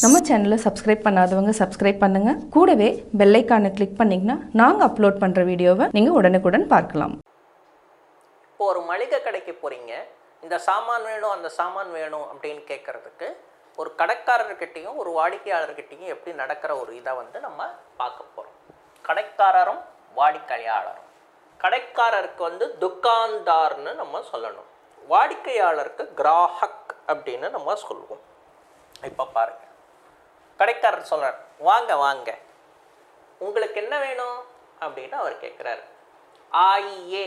நம்ம சேனலை சப்ஸ்கிரைப் பண்ணாதவங்க சப்ஸ்கிரைப் பண்ணுங்க. கூடவே பெல் ஐகானை கிளிக் பண்ணிங்கன்னா நாங்கள் அப்லோட் பண்ணுற வீடியோவை நீங்கள் உடனுக்குடன் பார்க்கலாம். இப்போ ஒரு மளிகை கடைக்கு போகிறீங்க, இந்த சாமான் வேணும் அந்த சாமான் வேணும் அப்படின்னு கேட்குறதுக்கு ஒரு கடைக்காரர்கிட்டையும் ஒரு வாடிக்கையாளர்கிட்டையும் எப்படி நடக்கிற ஒரு இதை நம்ம பார்க்க போகிறோம். கடைக்காரரும் வாடிக்கையாளரும். கடைக்காரருக்கு துக்கான்தார்னு நம்ம சொல்லணும், வாடிக்கையாளருக்கு கிராஹக் அப்படின்னு நம்ம சொல்லுவோம். இப்போ பாருங்கள், கடைக்காரர் சொல்கிறார், வாங்க வாங்க உங்களுக்கு என்ன வேணும் அப்படின்னு அவர் கேட்குறாரு. ஆயே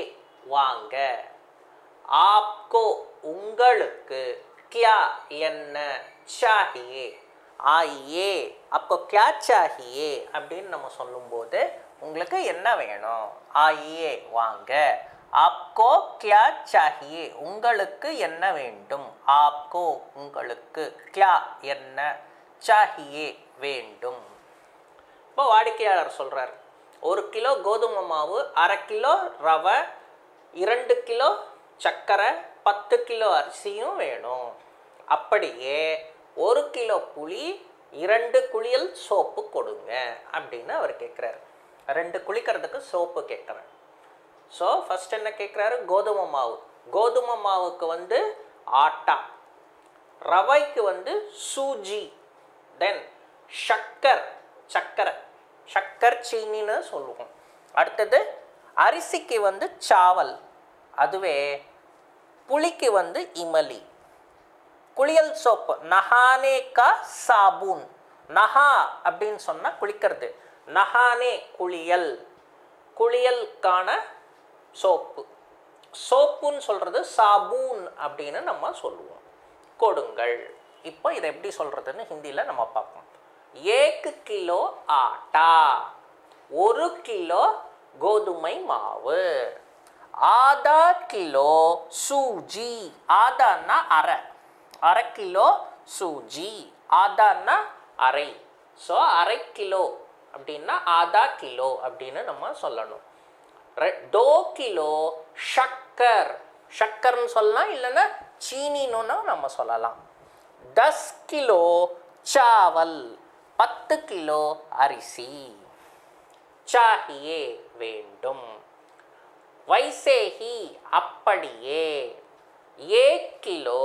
வாங்க, ஆப்கோ உங்களுக்கு, கியா என்ன, சாஹியே, ஆயே அப்போ கியா சாஹியே அப்படின்னு நம்ம சொல்லும்போது உங்களுக்கு என்ன வேணும், ஆயே வாங்க, ஆப்கோ கியா சாஹியே உங்களுக்கு என்ன வேண்டும், ஆப்கோ உங்களுக்கு, கியா என்ன, சாஹியே வேண்டும். இப்போ வாடிக்கையாளர் சொல்கிறார், 1 கிலோ கோதுமை மாவு, 1/2 கிலோ ரவை, 2 கிலோ சர்க்கரை, 10 கிலோ அரிசியும் வேணும். அப்படியே 1 கிலோ புளி, 2 குளியல் சோப்பு கொடுங்க அப்படின்னு அவர் கேட்குறாரு. 2 குளிக்கிறதுக்கு சோப்பு கேட்குறேன். ஸோ ஃபஸ்ட் என்ன கேட்குறாரு, கோதுமை மாவு. கோதுமை மாவுக்கு ஆட்டா, ரவைக்கு சூஜி, தென் சக்கரை சீனின்னு சொல்லுவோம். அடுத்தது அரிசிக்கு சாவல், அதுவே புளிக்கு இமலி, குளியல் சோப்பு நஹானே கா சாபூன். நஹா அப்படின்னு சொன்னால் குளிக்கிறது, நஹானே குளியல், குளியலுக்கான சோப்பு, சோப்புன்னு சொல்கிறது சாபூன் அப்படின்னு நம்ம சொல்லுவோம். கொடுங்கள். இப்போ இதை எப்படி சொல்கிறதுன்னு ஹிந்தியில் நம்ம பார்ப்போம். 1 கிலோ ஆட்டா, 1 கிலோ கோதுமை மாவு, ஆதா கிலோ சூஜி, ஆதான்னா அரை கிலோ சூஜி, ஆதான்னா அரை. ஸோ 1/2 கிலோ அப்படின்னா ஆதா கிலோ அப்படின்னு நம்ம சொல்லணும். 2 கிலோ சக்கர்னு சொல்லலாம், இல்லைன்னா சீனின்னு நம்ம சொல்லலாம். 10 கிலோ சாவல், 10 கிலோ அரிசி, சாஹியே வேண்டும். வைசேஹி அப்படியே. 1 கிலோ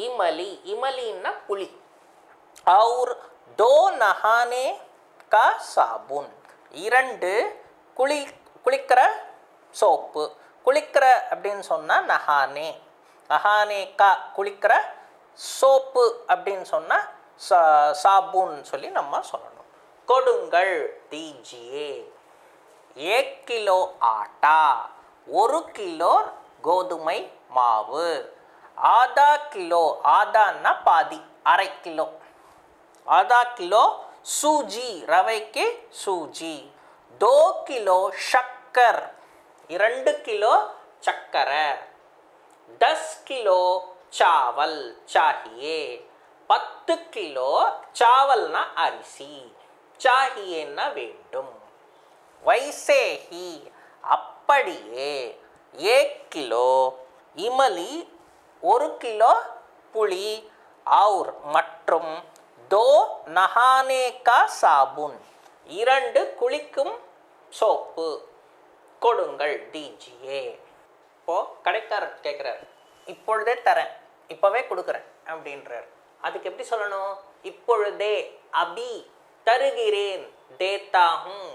இமலி, இமலின்னா புளி, और 2 நஹானே கா சாபுன், 2 குளிக்கிற சோப்பு. குளிக்கிற அப்படின்னு சொன்னால் நஹானே, நஹானே கா குளிக்கிற, சோப்பு அப்படின்னு சொன்னால் சாபூன் சொல்லி நம்ம சொல்லணும். கொடுங்கள், தீஜியே. 1 கிலோ ஆட்டா, 1 கிலோ கோதுமை மாவு, ஆதா கிலோ, ஆதான்னா பாதி, 1/2 கிலோ, ஆதா கிலோ சூஜி, ரவைக்கு சூஜி, 2 கிலோ சக்கர், 2 கிலோ சக்கரை, 10 கிலோ சாவல் சாஹியே, 10 கிலோ சாவல்னா அரிசி, சாஹியேன்னா வேண்டும். வைசேஹி அப்படியே. 1 கிலோ இமலி, 1 கிலோ புளி, और மற்றும் 2 நஹானே கா சாபுன், 2 குளிக்கும் சோப்பு. கொடுங்கள், தீஜியே. இப்போது கடைக்காரர் கேட்குறாரு, இப்பொழுதே தரேன், இப்போவே கொடுக்குறேன் அப்படின்றார். அதுக்கு எப்படி சொல்லணும், இப்பொழுதே, அபி தருகிறேன், தேத்தாகும்.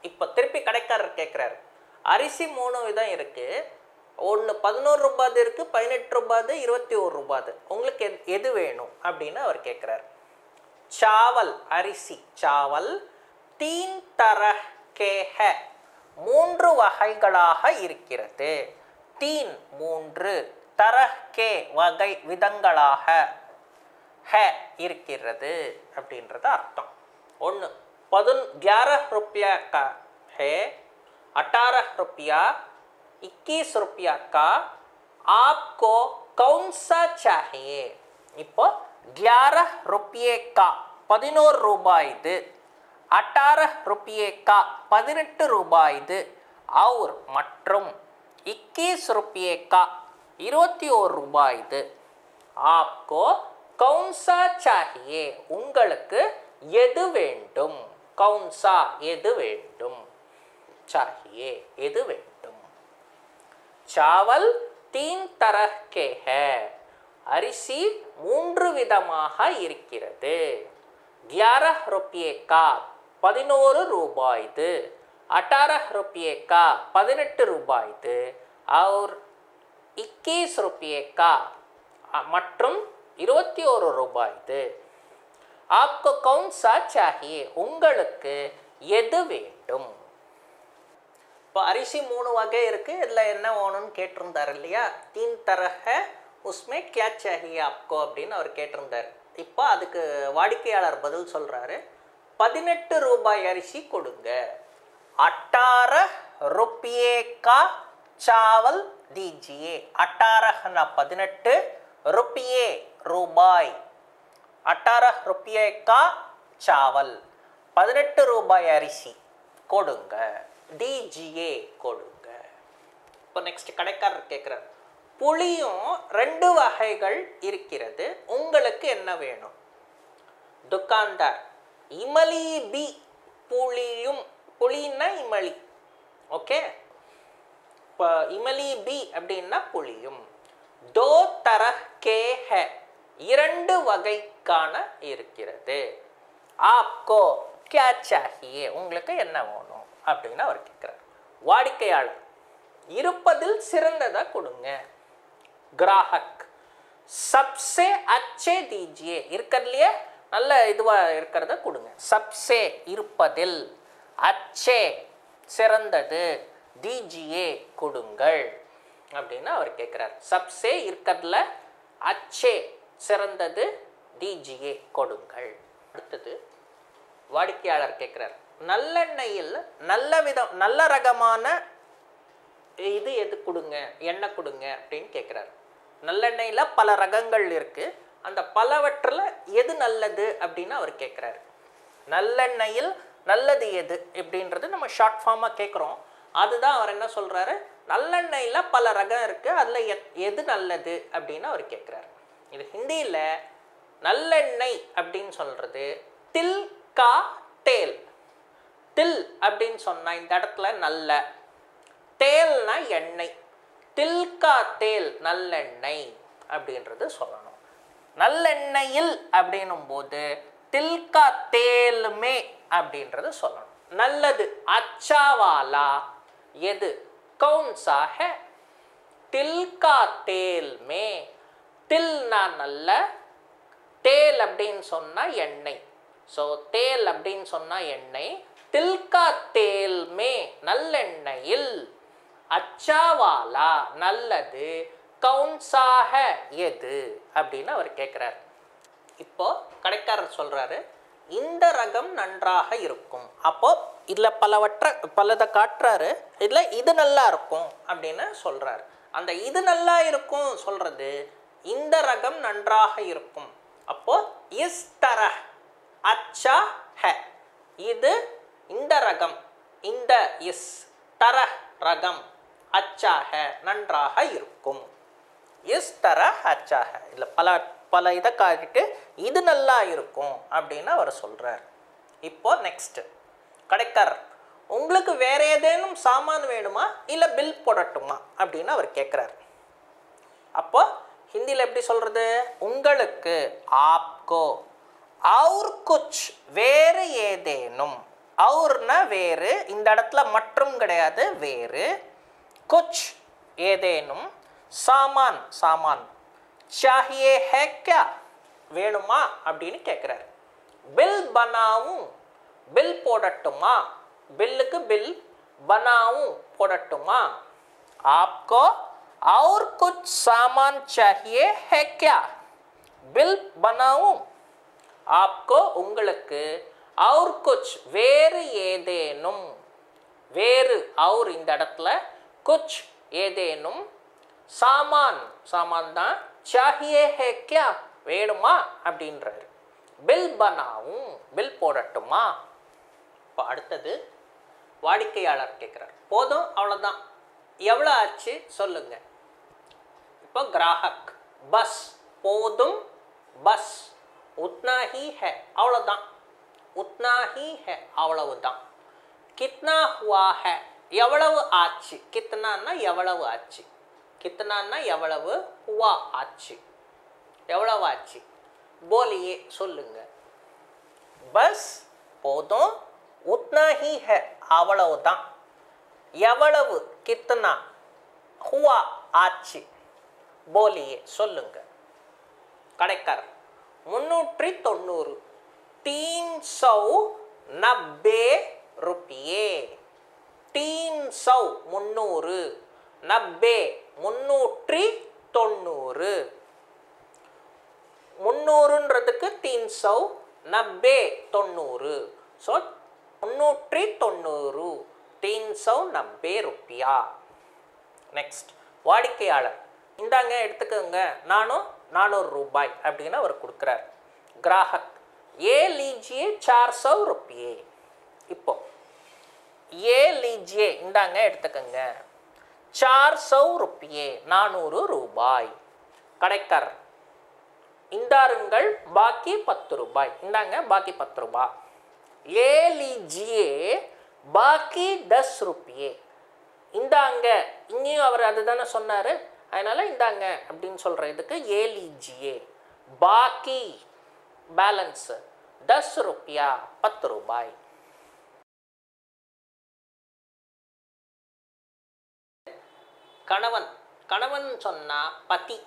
இப்போ திருப்பி கடைக்காரர் கேட்குறாரு, அரிசி 3 விதம் இருக்குது, ஒன்று 11 ரூபாது இருக்குது, 18 ரூபாது, 21 ரூபாது, உங்களுக்கு எது வேணும் அப்படின்னு அவர் கேட்குறாரு. சாவல் அரிசி, சாவல் 3 तरह के है, 3 வகைகளாக இருக்கிறது. 3 तरह के வகை விதங்களாக, है இருக்கிறது அப்படின்றது அர்த்தம். 1 11 रुपया का है, 18 रुपया, 21 रुपया का, आपको कौन सा चाहिए. இப்போ 11 रुपये का 11 ரூபாய் இது, 18 रुपये का 18 ரூபாய் இது, और மற்றும் 21 रुपये का 21 ரூபாய் இது. आपको கௌன்சா சாஹியே உங்களுக்கு எது வேண்டும், கௌன்சா எது வேண்டும், சாஹியே எது வேண்டும். சாவல் தீன் தரஹ் கே ஹை அரிசி 3 விதமாக இருக்கிறது. 11 रुपये का 11 ரூபாய்து, 18 रुपये का 18 ரூபாய்து, और 21 रुपये का மற்றும் 21 ரூபாய்து. आपको कौन सा चाहिए உங்களுக்கு எது வேண்டும். இப்போ அரிசி 3 வகை இருக்குது, இதில் என்ன வேணும்னு கேட்டிருந்தார் இல்லையா. தீன் தரஹ உஸ்மே கியா சாஹியே ஆப்கோ அப்படின்னு அவர் கேட்டிருந்தார். இப்போ அதுக்கு வாடிக்கையாளர் பதில் சொல்கிறாரு, 18 ரூபாய் அரிசி கொடுங்க. 18 रुपये का चावल दीजिए. 18 18 रुपये ரூபாய், 18 रुपये का चावल 18 ரூபாய் அரிசி கொடுங்க. दीजिए கொடுங்க. இப்போ நெக்ஸ்ட் கடைக்காரர் கேட்குறார், புளியும் 2 வகைகள் இருக்கிறது, உங்களுக்கு என்ன வேணும். துக்கான்தார், இமலி பி புளியும், புளின்னா இமலி, ஓகே. இப்போ இமலி பி அப்படின்னா புளியும். दो तरह के है 2 வகைக்கான இருக்கிறது. आपको क्या चाहिए உங்களுக்கு என்ன வேணும் அப்படின்னு அவர் கேட்குறார். வாடிக்கையாளர், இருப்பதில் சிறந்ததை கொடுங்க. கிராஹக், சப்சே அச்சே தீஜியே இருக்கிறதுலையே நல்ல இதுவாக இருக்கிறத கொடுங்க. சப்சே இருப்பதில், அச்சே சிறந்தது, தீஜியே கொடுங்கள் அப்படின்னு அவர் கேட்குறார். சப்சே இருக்கிறதுல அச்சே சிறந்தது, தீஜியே கொடுங்கள். அடுத்தது வாடிக்கையாளர் கேட்குறார், நல்லெண்ணெயில் நல்ல ரகமான இது எது கொடுங்க, எண்ணெய் கொடுங்க அப்படின்னு கேட்குறாரு. நல்லெண்ணெயில் பல ரகங்கள் இருக்குது, அந்த பலவற்றில் எது நல்லது அப்படின்னு அவர் கேட்குறாரு. நல்லெண்ணெயில் நல்லது எது அப்படின்றது நம்ம ஷார்ட் ஃபார்மாக கேட்குறோம். அதுதான் அவர் என்ன சொல்கிறாரு, நல்லெண்ணெயில் பல ரகம் இருக்குது, அதில் எது நல்லது அப்படின்னு அவர் கேட்குறாரு. இது ஹிந்தியில் நல்லெண்ணெய் அப்படின்னு சொல்கிறது தில் கா தேல். தில் அப்படின்னு சொன்னால் இந்த இடத்துல நல்ல, தேல்னா எண்ணெய், தில்கா தேல் நல்லெண்ணெய் அப்படின்றது சொல்லணும். நல்லெண்ணெயில் அப்படின்னும் போது தில்கா தேலுமே அப்படின்றது சொல்லணும். நல்லது அச்சாவாலா எது, கௌன்சா ஹை. தில்கா தேல் மே, தில்னா நல்ல, தேல் அப்படின்னு சொன்னால் எண்ணெய். ஸோ தேல் அப்படின்னு சொன்னால் எண்ணெய். தில்கா தேல் மே நல்லெண்ணெயில், அச்சாவாலா நல்லது, கௌன்சாக எது அப்படின்னு அவர் கேட்குறாரு. இப்போ கடைக்காரர் சொல்கிறாரு, இந்த ரகம் நன்றாக இருக்கும். அப்போ இதில் பலதை காட்டுறாரு, இதில் இது நல்லா இருக்கும் அப்படின்னு சொல்கிறாரு. அந்த இது நல்லா இருக்கும் சொல்கிறது இந்த ரகம் நன்றாக இருக்கும். அப்போ இஸ் தரஹ் அச்சா ஹை, இது இந்த ரகம், இந்த இஸ் தரஹ் ரகம், அச்சா ஹை நன்றாக இருக்கும். இஸ் தரஹ் அச்சா ஹை, இல்லை பல இதை காட்டிட்டு இது நல்லா இருக்கும் அப்படின்னு அவர் சொல்கிறார். இப்போ நெக்ஸ்ட்டு கடைக்காரர், உங்களுக்கு வேற ஏதேனும் சாமான் வேணுமா இல்லை பில் போடட்டுமா அப்படின்னு அவர் கேட்குறாரு. அப்போ ஹிந்தியில் எப்படி சொல்கிறது, உங்களுக்கு, ஆப்கோ, और कुछ வேறு ஏதேனும், औरனா வேறு, இந்த இடத்துல மற்றும் கிடையாது, வேறு, குச் ஏதேனும், சாமான் சாமான், चाहिए है क्या வேணுமா அப்படின்னு கேட்குறாரு. பில் பனாவும், பில் போடட்டுமா, பில்லுக்கு பில், பனாவும் போடட்டுமா. आपको और कुछ सामान चाहिए है क्या பில் பனாவும். आपको உங்களுக்கு, और कुछ வேறு ஏதேனும், வேறு और இந்த இடத்துல कुछ ஏதேனும், சாமான் சாமான் தான், चाहिए है क्या வேணுமா அப்படின்றாரு. பில் பனாவும் பில் போடட்டுமா. இப்போ அடுத்தது வாடிக்கையாளர் கேட்குறார், போதும் அவ்வளோதான், எவ்வளோ ஆச்சு சொல்லுங்க. இப்போ கிராஹக், பஸ் போதும், बस उतना ही है அவ்வளவுதான் उतना ही है அவ்வளவுதான் कितना हुआ है எவ்வளவு ஆச்சு कितनाன்னா எவ்வளவு ஆச்சு कितनाன்னா எவ்வளவு हुआ ஆச்சு எவ்வளவு ஆச்சு बोलिए சொல்லுங்க बस போதும் उतना ही है அவ்வளவுதான் எவ்வளவு कितना हुआ ஆச்சு बोलिए சொல்லுங்க கடைக்காரர் 390 390 रुपये 300 300 90 390 300ன்றதுக்கு 300 90 90 ஸோ 390 390 रुपया நெக்ஸ்ட் வாடிக்கையாளர் இந்தாங்க எடுத்துக்கோங்க நானும் 400 ரூபாய் அப்படின்னு அவர் கொடுக்குறார் கிராஹக் ये लीजिए 400 रुपये இப்போ ये लीजिए இந்தாங்க எடுத்துக்கோங்க 400 रुपये 400 ரூபாய் கடைக்காரர் இந்தாருங்கள் பாக்கி 10 ரூபாய் இந்தாங்க பாக்கி 10 ரூபாய் ये लीजिए பாக்கி 10 रुपये இந்தாங்க இங்கேயும் அவர் அதுதானே சொன்னார் அதனால இந்தாங்க அப்படின்னு சொல்கிற இதுக்கு ஏ लीजिए பாக்கி பேலன்ஸ் 10 रुपया 10 ரூபாய் கணவன் கணவன் சொன்னா பதி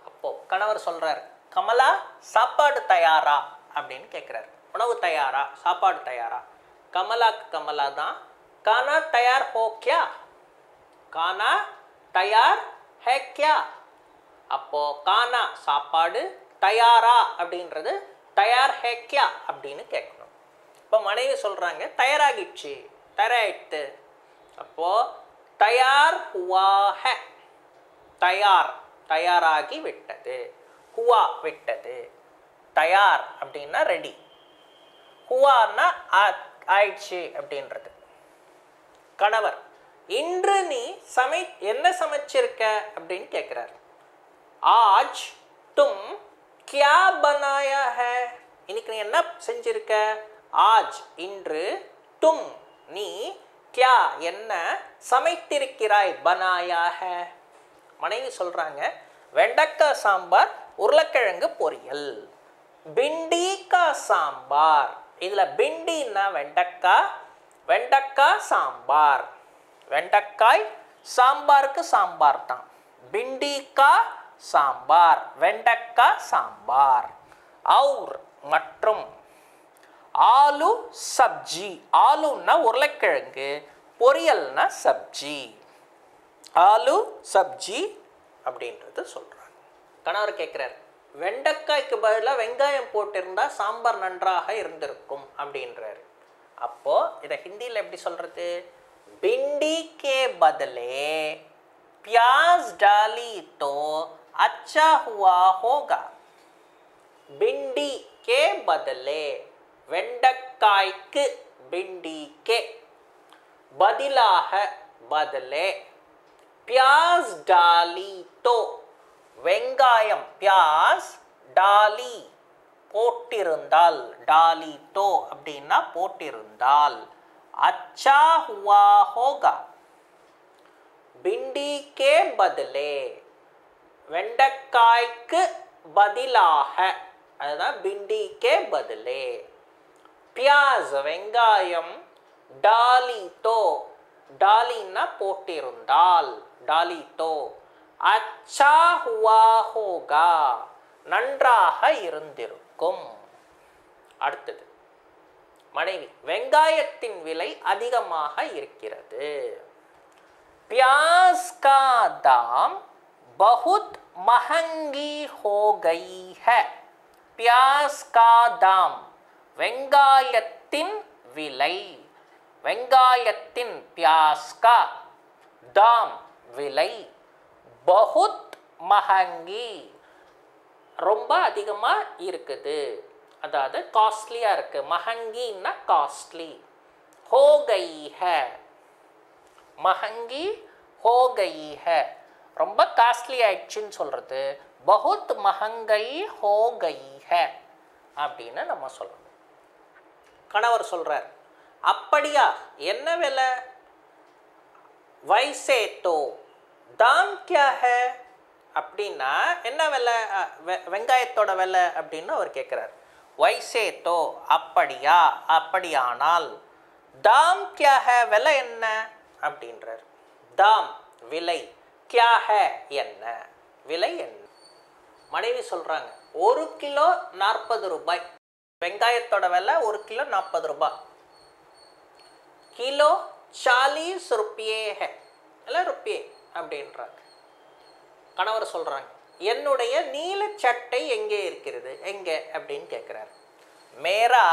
அப்போ கணவர் சொல்றார் கமலா சாப்பாடு தயாரா அப்படின்னு கேட்குறாரு உணவு தயாரா சாப்பாடு தயாரா கமலாக்கு கமலா தான் கானா தயார் ஹோ கியா கானா தயார் ஹே கியா அப்போ கானா சாப்பாடு தயாரா அப்படின்றது தயார் ஹே கியா அப்படின்னு கேட்கணும் இப்போ மனைவி சொல்றாங்க தயாராகிடுச்சு தயாராயிட்டு அப்போ தயார் ஹுவா ஹே தயார் தயாராகி விட்டது ஹுவா விட்டது தயார் அப்படின்னா ரெடி ஹுவான்னா ஆயிடுச்சு அப்படின்றது கணவர் இன்று நீ என்ன சமைச்சிருக்க அப்படின்னு கேட்குறார் ஆஜ் தும் கியா பனாயா ஹே இன்னைக்கு நீ என்ன செஞ்சிருக்க ஆஜ் இன்று தும் நீ கியா என்ன சமைத்திருக்கிறாய் பனாயா ஹே மனைவி சொல்றாங்க வெண்டைக்காய் சாம்பார் உருளைக்கிழங்கு பொரியல் பிண்டி கா சாம்பார் இதுல பிண்டின்னா வெண்டைக்காய் வெண்டைக்காய் சாம்பார் வெண்டைக்காய் சாம்பாருக்கு சாம்பார் தான் பிண்டி கா சாம்பார் வெண்டைக்காய் சாம்பார் और மற்றும் ஆலு சப்ஜி ஆலுன்னா உருளைக்கிழங்கு பொரியல்னா சப்ஜி ஆலு சப்ஜி அப்படின்றது சொல்றாங்க கணவர் கேட்குறாரு வெண்டைக்காய்க்கு பதிலாக வெங்காயம் போட்டிருந்தா சாம்பார் நன்றாக இருந்திருக்கும் அப்படின்றாரு அப்போ இதை ஹிந்தியில் எப்படி சொல்றது भिंडी के बदले प्याज डाली तो अच्छा हुआ होगा भिंडी के बदले வெண்டைக்காய்க்கு भिंडी के பதிலாக बदले प्याज डाली तो வெங்காயம் பியாஸ் டாலி போட்டிருந்தால் டாலி தோ அப்படின்னா போட்டிருந்தால் अच्छा हुआ होगा भिंडी के बदले வெண்டைக்காய்க்கு பதிலாக அதுதான் भिंडी के बदले प्याज வெங்காயம் डाली तो डालीना போட்டிருந்தால் डाली तो अच्छा हुआ होगा நன்றாக இருந்திருக்கும் அடுத்தது மனைவி வெங்காயத்தின் விலை அதிகமாக இருக்கிறது प्याज का दाम बहुत महंगी हो गई है प्याज का दाम வெங்காயத்தின் விலை வெங்காயத்தின் प्याज का दाम விலை बहुत महंगी ரொம்ப அதிகமாக இருக்குது அதாவது காஸ்ட்லியாக இருக்குது மஹங்கின்னா காஸ்ட்லி ஹோ கை ஹே மஹங்கி ஹோ கை ஹே ரொம்ப காஸ்ட்லி ஆயிடுச்சுன்னு சொல்கிறது बहुत महंगाई हो गई है அப்படின்னு நம்ம சொல்லணும். கணவர் சொல்றார், அப்படியா, என்ன விலை? வைசே தோ தாம் கியா ஹே, அப்படின்னா என்ன விலை, வெங்காயத்தோட விலை அப்படின்னு அவர் கேட்குறார். வைசே தோ, அப்படியா, அப்படியானால், தாம் கியா ஹே, விலை என்ன அப்படின்றார். தாம் விலை, கியா ஹே என்ன, விலை என்ன. மனைவி சொல்கிறாங்க, 1 கிலோ 40 ரூபாய், வெங்காயத்தோட விலை 1 கிலோ 40 ரூபாய். கிலோ 40 रुपये है, இல்லை ருப்பியே அப்படின்றாங்க. கணவர் சொல்கிறாங்க, என்னுடைய நீல சட்டை எங்கே இருக்கிறது, எங்கே அப்படின்னு கேட்குறாரு. மேரா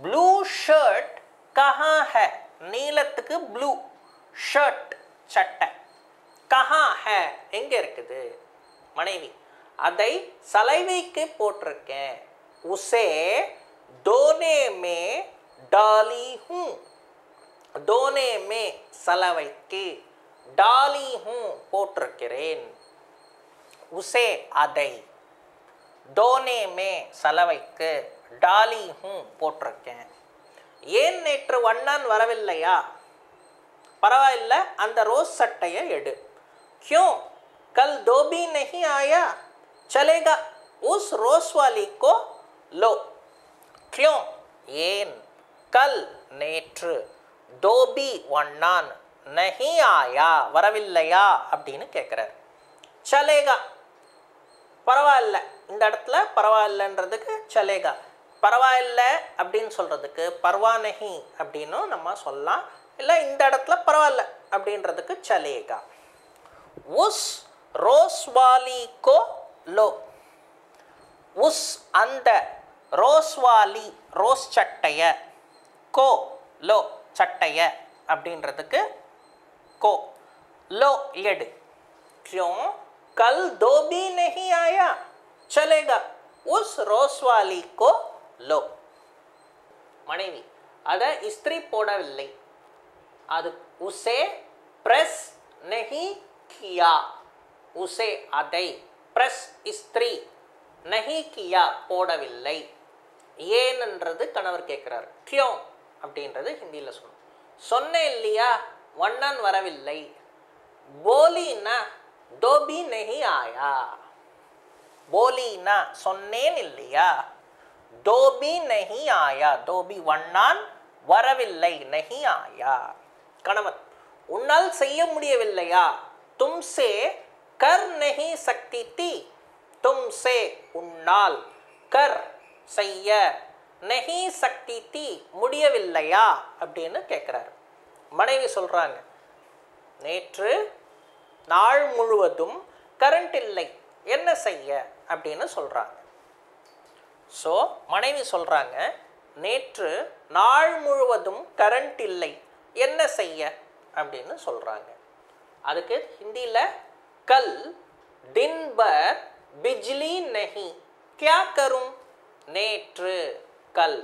ப்ளூ ஷர்ட் கஹா ஹே, நீலத்துக்கு ப்ளூ, ஷர்ட் சட்டை, கஹா ஹே எங்கே இருக்குது. மனைவி, அதை சலைவைக்கு போட்டிருக்கேன். உசே தோனே மே டாலி ஹூ, தோனே மே சலவைக்கு, டாலி ஹூ போட்டிருக்கிறேன். உசே அதை, தோனே மே சலவைக்கு, டாலி ஹூ போட்டிருக்கேன். ஏன் நேற்று வண்ணான் வரவில்லையா? பரவாயில்ல, அந்த ரோஸ் சட்டையை எடு. क्यों कल धोबी नहीं आया, चलेगा, उस रोस वाली को लो. क्यों ஏன், கல் நேற்று, தோபி வண்ணான், நஹி ஆயா வரவில்லையா அப்படின்னு கேட்குறார். சலேகா பரவாயில்ல, இந்த இடத்துல பரவாயில்லன்றதுக்கு சலேகா, பரவாயில்ல அப்படின்னு சொல்கிறதுக்கு பர்வா நஹி அப்படின்னும் நம்ம சொல்லலாம். இல்லை இந்த இடத்துல பரவாயில்ல அப்படின்றதுக்கு சலேகா. உஸ் ரோஸ்வாலி கோ லோ, உஸ் அந்த, ரோஸ்வாலி ரோஸ் சட்டைய, கோ லோ சட்டைய அப்படின்றதுக்கு கோ, லோ எடு. क्यों कल धोबी नहीं आया, चलेगा, उस रोस्वाली को लो. மனைவி, அதை இஸ்திரி போடவில்லை, அது உசே பிரஸ் நஹி கியா, உசே அதை, பிரஸ் இஸ்திரி, நஹி கியா போடவில்லை. ஏன்ன்றது கணவர் கேட்குறாரு. கியோ அப்படின்றது ஹிந்தியில் சொல்லணும். சொன்னேன் இல்லையா வண்ணன் வரவில்லை. போலினா தோபி நஹி ஆயா, போலினா சொன்னேன் இல்லையா, தோபி நஹி ஆயா, தோபி வண்ணான் வரவில்லை, நஹி ஆயா. கணவன், உன்னால் செய்ய முடியவில்லையா, தும்சே கர் நஹி சக்தி தி, தும்சே உன்னால், கர் செய்ய, நஹி சக்தி தி முடியவில்லையா அப்படின்னு கேட்குறாரு. மனைவி சொல்கிறாங்க, நேற்று நாள் முழுவதும் கரண்ட் இல்லை, என்ன செய்ய அப்படின்னு சொல்கிறாங்க. ஸோ மனைவி சொல்கிறாங்க, நேற்று நாள் முழுவதும் கரண்ட் இல்லை, என்ன செய்ய அப்படின்னு சொல்கிறாங்க. அதுக்கு ஹிந்தியில் கல் தின் பர் பிஜ்லி நஹி கியா கரும், நேற்று கல்,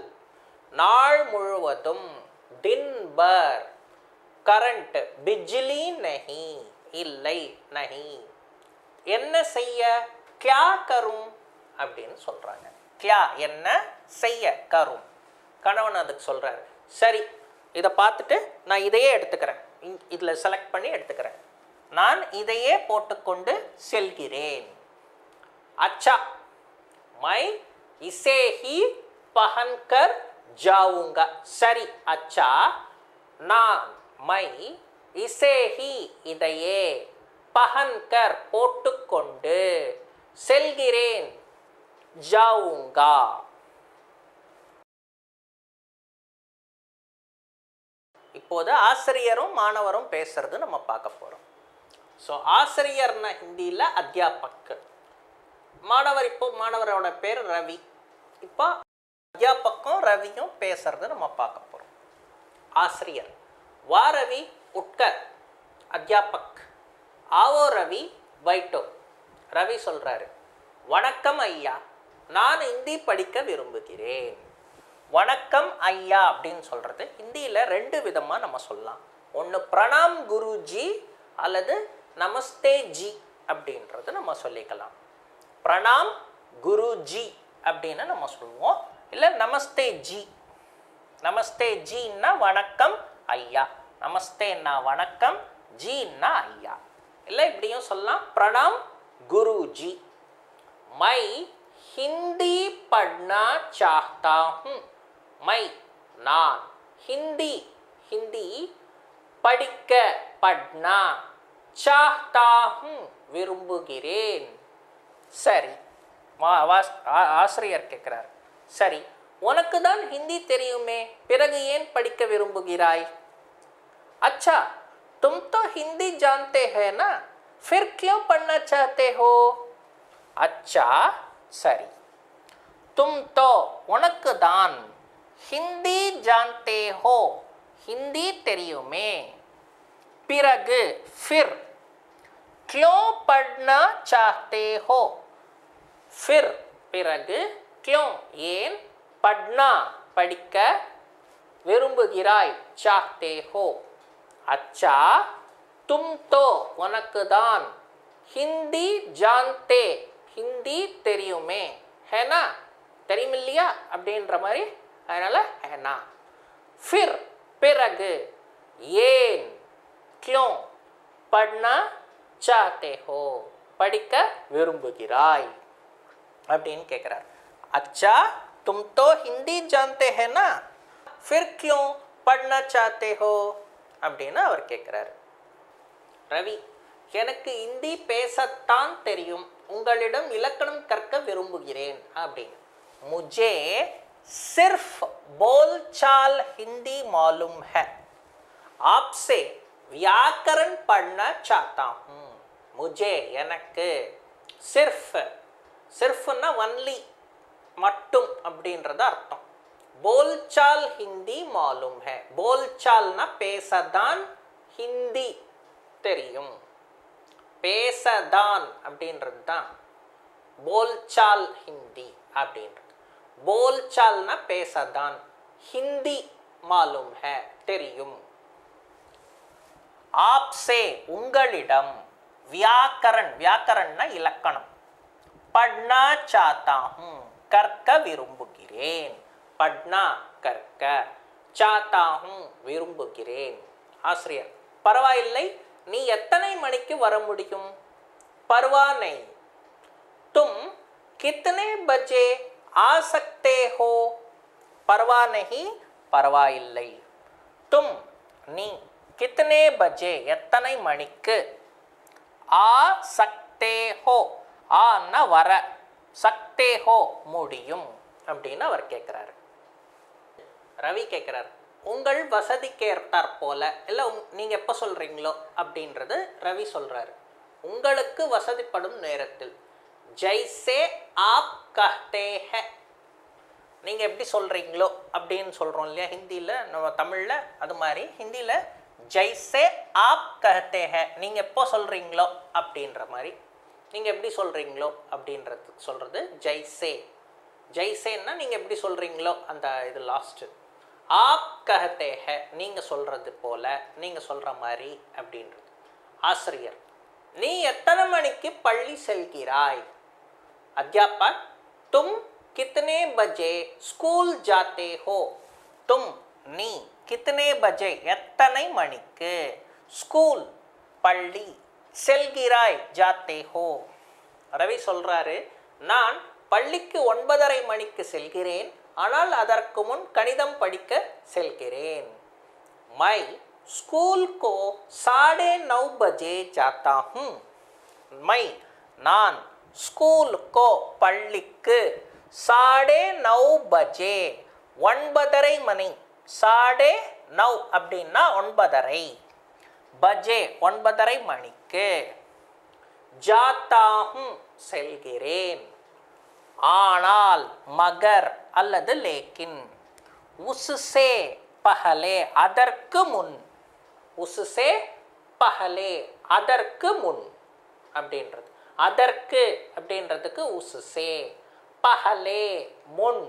நாள் முழுவதும், தின் பர் கரண்ட், பிஜ்லி நஹி இல்லை, நஹி என்ன செய்ய, கியா கரும் அப்படின்னு சொல்கிறாங்க. கியா என்ன, செய்ய, கரும். கணவன் அதுக்கு சொல்கிறாரு, சரி இதை பார்த்துட்டு நான் இதையே எடுத்துக்கிறேன், இதில் செலக்ட் பண்ணி எடுத்துக்கிறேன், நான் இதையே போட்டுக்கொண்டு செல்கிறேன். அச்சா மை இசே ஹி பஹன்கர் ஜாவுங்கா, சரி அச்சா நான், மை இசே ஹி இதையே, பஹன்கர் போட்டுக்கொண்டு, செல்கிறேன், ஜாவுங்கா. இப்போது ஆசிரியரும் மாணவரும் பேசுறது நம்ம பார்க்க போகிறோம். ஸோ ஆசிரியர்னா ஹிந்தியில் அத்தியாபக், மாணவர், இப்போ மாணவரோட பேர் ரவி. இப்போ அத்தியாபக்கும் ரவியும் பேசுறது நம்ம பார்க்க போகிறோம். ஆசிரியர், வா ரவி உட்கர். அத்தியாபக், ஆவோ ரவி வைட்டோ. ரவி சொல்கிறாரு, வணக்கம் ஐயா, நான் ஹிந்தி படிக்க விரும்புகிறேன். வணக்கம் ஐயா அப்படின்னு சொல்கிறது ஹிந்தியில் 2 விதமாக நம்ம சொல்லலாம். ஒன்று பிரணாம் குருஜி அல்லது நமஸ்தே ஜி அப்படின்றது நம்ம சொல்லிக்கலாம். பிரணாம் குருஜி அப்படின்னு நம்ம சொல்லுவோம். இல்லை நமஸ்தே ஜி. நமஸ்தே ஜின்னா வணக்கம் ஐயா. நமஸ்தேன்னா வணக்கம், ஜின்னா ஐயா. இல்லை இப்படியும் சொல்லலாம், பிரணாம் குருஜி. மை ஹிந்தி பढ़ना चाहता हूँ. மை நான், ஹிந்தி ஹிந்தி, படிக்க பढ़ना, चाहता हूँ விரும்புகிறேன். சரி, ஆசிரியர் கேட்கிறார், சரி உனக்கு தான் ஹிந்தி தெரியுமே, பிறகு ஏன் படிக்க விரும்புகிறாய்? अच्छा तुम तो हिंदी जानते हैं ना, फिर क्यों पढ़ना चाहते हो? अच्छा சரி, तुम तो உனக்கு தான், ஹிந்தி जानते हो ஹிந்தி தெரியுமே, பிறகு फिर क्यों पढ़ना चाहते हो फिर பிறகு क्यों ஏன், पढ़ना படிக்க, விரும்புகிறாய் चाहते हो. अच्छा तुम तो உனக்கு தான், हिंदी जानते ஹிந்தி தெரியுமே, है ना தெரியும் இல்லையா அப்படின்ற மாதிரி, அதனால है ना. फिर பிறகு ஏன், क्यों पढ़ना चाहते हो படிக்க விரும்புகிறாய் அப்படின்னு கேட்குறார். अच्छा तुम तो हिंदी जानते हैं ना, फिर क्यों पढ़ना चाहते हो அப்படின்னு அவர் கேட்குறாரு. ரவி, எனக்கு இந்தி பேசத்தான் தெரியும், உங்களிடம் இலக்கணம் கற்க விரும்புகிறேன் அப்படின்னு. मुझे सिर्फ बोलचाल हिंदी मालूम है, आपसे व्याकरण पढ़ना चाहता हूँ. मुझे எனக்கு, सिर्फ सिर्फना ஒன்லி மட்டும் அப்படின்றது அர்த்தம். बोलचाल हिंदी मालूम है, बोलचालना பேசதான், ஹிந்தி தெரியும். பேசதான் அப்படின்றது தான் बोलचाल हिंदी அப்படின்றது. बोलचालना பேசதான், हिंदी मालूम है தெரியும். आपसे உங்களிடம், व्याकरण व्याकरणना இலக்கணம், पढ़ना चाहता हूँ கற்க விரும்புகிறேன். पढ़ना கற்க, चाहता हूँ விரும்புகிறேன். ஆசிரியர், பரவாயில்லை, நீ எத்தனை மணிக்கு வர முடியும்? परवा नहीं, तुम कितने बजे आ सकते हो? परवा नहीं பரவாயில்லை, तुम நீ, कितने बजे எத்தனை மணிக்கு, आ सकते हो ஆன்னா வர, सकते हो முடியும் அப்படின்னு அவர் கேட்குறாரு. ரவி கேட்குறாரு, உங்கள் வசதிக்கு ஏற்றாற் போல, இல்லை நீங்கள் எப்போ சொல்கிறீங்களோ அப்படின்றது ரவி சொல்கிறாரு. உங்களுக்கு வசதிப்படும் நேரத்தில், ஜைசே ஆப் கஹ்தே ஹை, நீங்கள் எப்படி சொல்கிறீங்களோ அப்படின்னு சொல்கிறோம் இல்லையா ஹிந்தியில், நம்ம தமிழில் அது மாதிரி ஹிந்தியில் ஜைசே ஆப் கஹ்தே ஹை, நீங்கள் எப்போ சொல்கிறீங்களோ அப்படின்ற மாதிரி, நீங்கள் எப்படி சொல்கிறீங்களோ அப்படின்றது சொல்கிறது ஜைசே. ஜைசேன்னா நீங்கள் எப்படி சொல்கிறீங்களோ அந்த இது லாஸ்ட்டு. ஆப் கஹ்தே ஹை நீங்கள் சொல்கிறது போல, நீங்கள் சொல்கிற மாதிரி அப்படின்றது. ஆசிரியர், நீ எத்தனை மணிக்கு பள்ளி செல்கிறாய்? அத்தியாபக், தும் கித்தனே பஜே ஸ்கூல் ஜாத்தே ஹோ? தும் நீ, கித்தனே பஜே எத்தனை மணிக்கு, ஸ்கூல் பள்ளி, செல்கிறாய் ஜாத்தே ஹோ. ரவி சொல்கிறாரு, நான் பள்ளிக்கு 9:30 மணிக்கு செல்கிறேன், ஆனால் அதற்கு முன் கணிதம் படிக்க செல்கிறேன். மை ஸ்கூல் கோ 9:30 பஜே ஜாத்தா ஹூம். மை நான், ஸ்கூல் கோ பள்ளிக்கு, 9:30 பஜே 9:30 மணி, 9:30 அப்படின்னா 9:30, பஜே 9:30 மணிக்கு, ஜாத்தா ஹூம் செல்கிறேன், ஆனால் மகர் அல்லது லேக்கின், உஸ்ஸே பஹலே அதற்கு முன், உஸ்ஸே பஹலே அதற்கு முன் அப்படின்றது. அதற்கு அப்படின்றதுக்கு உஸ்ஸே, பஹலே முன்.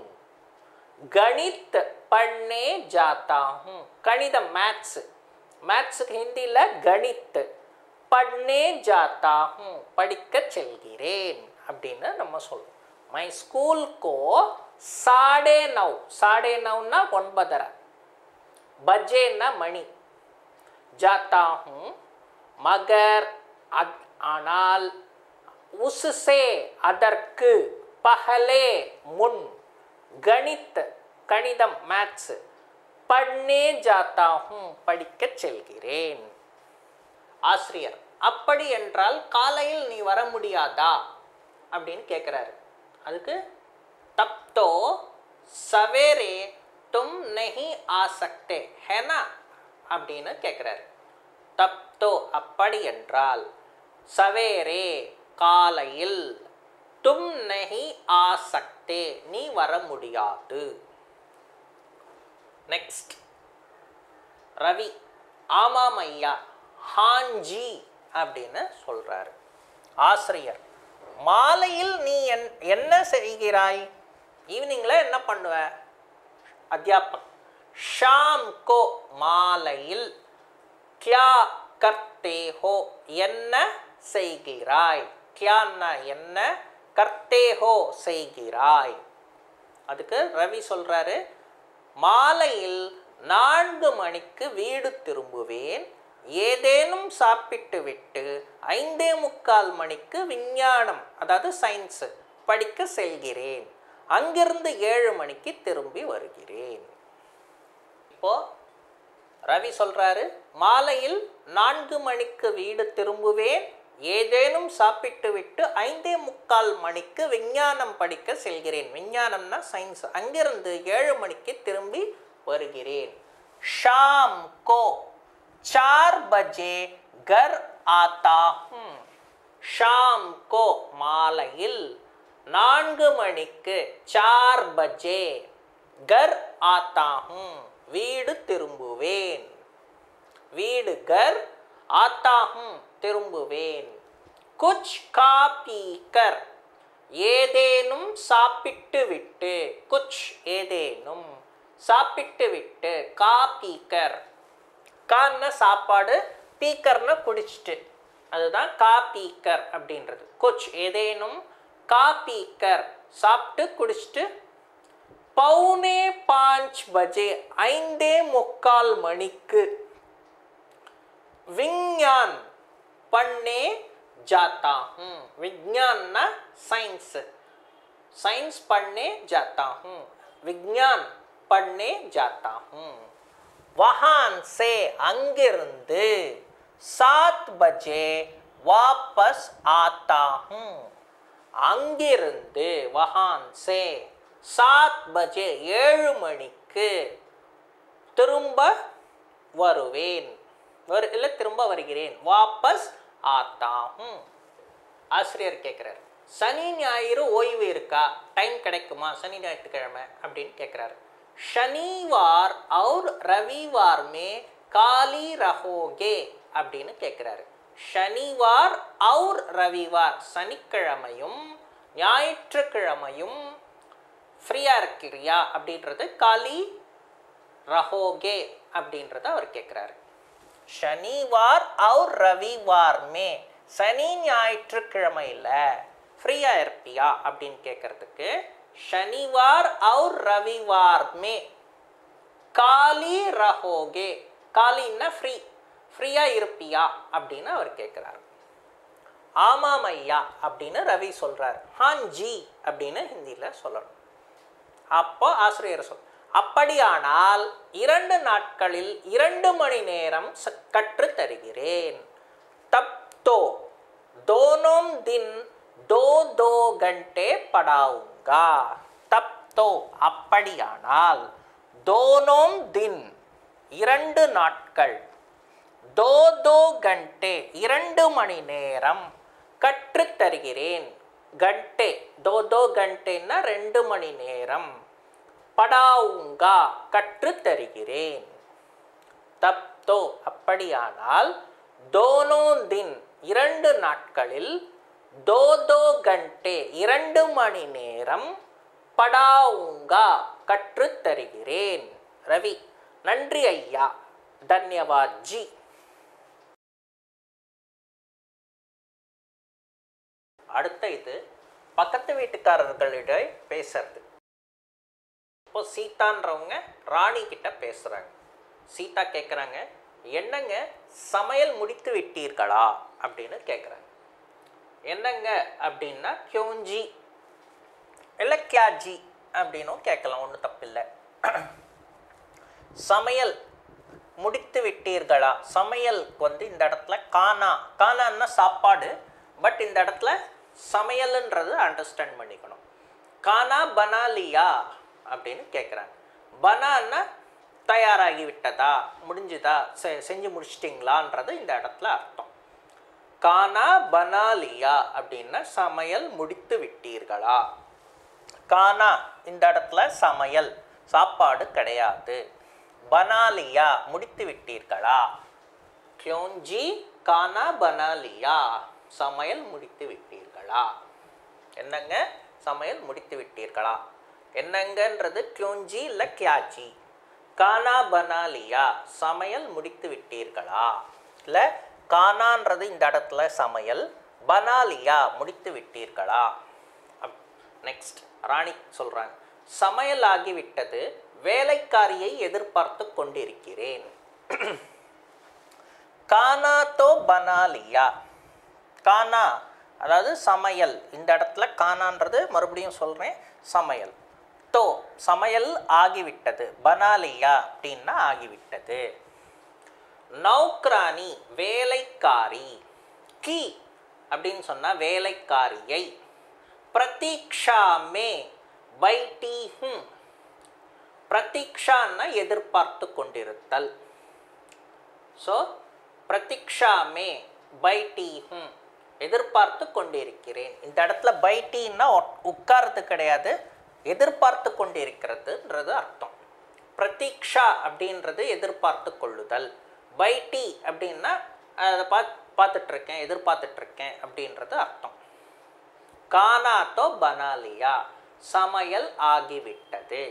கணித் பढ़ने जाता हूँ, கணிதம் மேத்ஸ், மேத்ஸுக்கு ஹிந்தியில் கணித், पढ़ने जाता हूँ படிக்க செல்கிறேன் அப்படின்னு நம்ம சொல்லுவோம். மை ஸ்கூல் கோ 9:30. 9:30னா 9:30. பஜேன்னா மணி. ஜாத்தா ஹூம் மகர் ஆனால் உஸ்ஸே அதற்கு பஹலே முன் கணித் கணிதம் மேத்ஸ் பढ़ने जाता हूँ படிக்க செல்கிறேன். ஆசிரியர் அப்படி என்றால் காலையில் நீ வர முடியாதா அப்படின்னு கேட்குறாரு. அதுக்கு तब तो सवेरे तुम नहीं आ सकते है ना அப்படின்னு கேட்குறாரு. तब तो அப்படி என்றால் सवेरे காலையில் तुम नहीं आ सकते நீ வர முடியாது. நெக்ஸ்ட் ரவி ஆமாம் ஐயா ஹாஞ்சி அப்படின்னு சொல்றாரு. ஆசிரியர் மாலையில் நீ என்ன செய்கிறாய்? ஈவினிங்ல என்ன பண்ணுவ? அத்தியாபக் ஷாம் கோ மாலையில் கியா கர்த்தே ஹோ என்ன செய்கிறாய்? கியான்னா என்ன, கர்த்தே ஹோ செய்கிறாய். அதுக்கு ரவி சொல்றாரு மாலையில் 4 மணிக்கு வீடு திரும்புவேன். ஏதேனும் சாப்பிட்டு விட்டு 5:45 மணிக்கு விஞ்ஞானம் அதாவது சயின்ஸ் படிக்க செல்கிறேன். அங்கிருந்து 7 மணிக்கு திரும்பி வருகிறேன். இப்போ ரவி சொல்றாரு மாலையில் 4 மணிக்கு வீடு திரும்புவேன். ஏதேனும் சாப்பிட்டு விட்டு 5:45 மணிக்கு விஞ்ஞானம் படிக்க செல்கிறேன். விஞ்ஞானம்னா சயின்ஸ். அங்கிருந்து 7 மணிக்கு திரும்பி வருகிறேன். ஷாம் கோ 4 பஜே கர் ஆத்தா ஹூம். ஷாம் கோ மாலையில் 4 மணிக்கு 4 பஜே கர் ஆத்தா ஹூம் வீடு திரும்புவேன். வீடு கர் ஆத்தா ஹூம் திரும்புவேன். குச் கா பீக்கர் ஏதேனும் சாப்பிட்டு விட்டு. குச் ஏதேனும் சாப்பிட்டு விட்டு. கா பீக்கர் கான்னா சாப்பாடு, பீக்கர்னா குடிச்சிட்டு, அதுதான் கா பீக்கர் அப்படின்றது. குச் ஏதேனும் கா பீக்கர் சாப்பிட்டு குடிச்சிட்டு. பௌனே 5 பஜே 5:45 மணிக்கு விஞ்ஞான் पढ़ने जाता हूँ. विज्ञान ना साइंस. साइंस पढ़ने जाता हूँ. विज्ञान पढ़ने जाता हूँ. वहाँ से अंगिरंदु 7 बजे वापस आता हूँ. अंगिरंदु वहाँ से 7 बजे 7 மணிக்கு திரும்ப வருவேன். இல்லை திரும்ப வருகிறேன். வாபஸ் ஆத்தாகும். ஆசிரியர் கேட்குறாரு சனி ஞாயிறு ஓய்வு இருக்கா, டைம் கிடைக்குமா சனி ஞாயிற்றுக்கிழமை அப்படின்னு கேட்குறாரு. ஷனிவார் और ரவிவார் மே காலி ரஹோகே அப்படின்னு கேட்குறாரு. ஷனிவார் और ரவிவார் சனிக்கிழமையும் ஞாயிற்றுக்கிழமையும் ஃப்ரீயாக இருக்கிறியா அப்படின்றது காலி ரஹோகே அப்படின்றத அவர் கேட்குறாரு. शनिवार और रविवार में சனி ஞாயிற்றுக்கிழமையில் ஃப்ரீயாக இருப்பியா அப்படின்னு கேட்குறதுக்கு शनिवार और रविवार में காலி ரஹோகே. காலின்னா ஃப்ரீ, ஃப்ரீயாக இருப்பியா அப்படின்னு அவர் கேட்குறாரு. ஆமாம் ஐயா அப்படின்னு ரவி சொல்கிறார். ஹாஞ்சி அப்படின்னு ஹிந்தியில் சொல்லணும். அப்போ ஆசிரியர் அப்படியானால் 2 நாட்களில் 2 மணி நேரம் கற்றுத் தருகிறேன். தப் தோ दोनों दिन 2-2 घंटे पढ़ाऊंगा. தப் தோ அப்படியானால் दोनों दिन 2 நாட்கள் 2-2 घंटे 2 மணி நேரம் கற்றுத் தருகிறேன். घंटे 2-2 घंटेன்னா 2 மணி நேரம். படாவுங்கா கற்றுத் தருகிறேன். தப் தோ அப்படியானால் தோனோ தின் 2 நாட்களில் 2-2 घंटे 2 மணி நேரம் படாவுங்கா கற்றுத் தருகிறேன். ரவி நன்றி ஐயா, தன்யவாத் ஜி. அடுத்த இது பக்கத்து வீட்டுக்காரர்களிட பேசுறது. இப்போ சீதான்றவங்க ராணி கிட்ட பேசுகிறாங்க. சீதா கேட்குறாங்க, என்னங்க சமையல் முடித்து விட்டீர்களா அப்படின்னு கேட்குறாங்க. என்னங்க அப்படின்னா கியோஞ்சி இல்லை கியாஜி அப்படின்னும் கேட்கலாம், ஒன்றும் தப்பில்லை. சமையல் முடித்து விட்டீர்களா, சமையலுக்கு வந்து இந்த இடத்துல கானான்னா சாப்பாடு, பட் இந்த இடத்துல சமையல்ன்றது அண்டர்ஸ்டாண்ட் பண்ணிக்கணும். கானா பனாலியா அப்படின்னு கேட்குறாங்க. பனான்னா தயாராகி விட்டதா, முடிஞ்சுதா, செஞ்சு முடிச்சிட்டிங்களான்றது இந்த இடத்துல அர்த்தம். கானா பனாலியா அப்படின்னா சமையல் முடித்து விட்டீர்களா. கானா இந்த இடத்துல சமையல், சாப்பாடு கிடையாது. பனாலியா முடித்து விட்டீர்களா. கியோஞ்சி கானா பனாலியா, சமையல் முடித்து விட்டீர்களா. என்னங்க சமையல் முடித்து விட்டீர்களா. என்னங்கன்றது கியோஞ்சி இல்லை கியாச்சி. கானா பனாலியா, சமையல் முடித்து விட்டீர்களா. இல்லை கானான்றது இந்த இடத்துல சமையல், பனாலியா முடித்து விட்டீர்களா. நெக்ஸ்ட் ராணி சொல்கிறாங்க, சமையல் ஆகிவிட்டது, வேலைக்காரியை எதிர்பார்த்து கொண்டிருக்கிறேன். கானா தோ பனாலியா. கானா அதாவது சமையல், இந்த இடத்துல கானான்றது மறுபடியும் சொல்கிறேன் சமையல். தோ சமையல் ஆகிவிட்டது, பனாலியா அப்படின்னா ஆகிவிட்டது. நௌக்ரானி வேலைக்காரி, கி அப்படின்னு சொன்னால் வேலைக்காரியை. பிரதீக்ஷா மே பைட்டி ஹூம். பிரதீக்ஷான்னா எதிர்பார்த்து கொண்டிருத்தல். ஸோ பிரதீக்ஷா மே பைட்டி ஹூம், எதிர்பார்த்து கொண்டிருக்கிறேன். இந்த இடத்துல பைட்டின்னா உட்கார்றது கிடையாது, எதிர்பார்த்து கொண்டிருக்கிறதுன்றது அர்த்தம். பிரதீக்ஷா அப்படின்றது எதிர்பார்த்து கொள்ளுதல். பைட்டி அப்படின்னா அதை பார்த்துட்ருக்கேன், எதிர்பார்த்துட்ருக்கேன் அப்படின்றது அர்த்தம். கானா தோ பனாலியா, சமையல் ஆகிவிட்டது.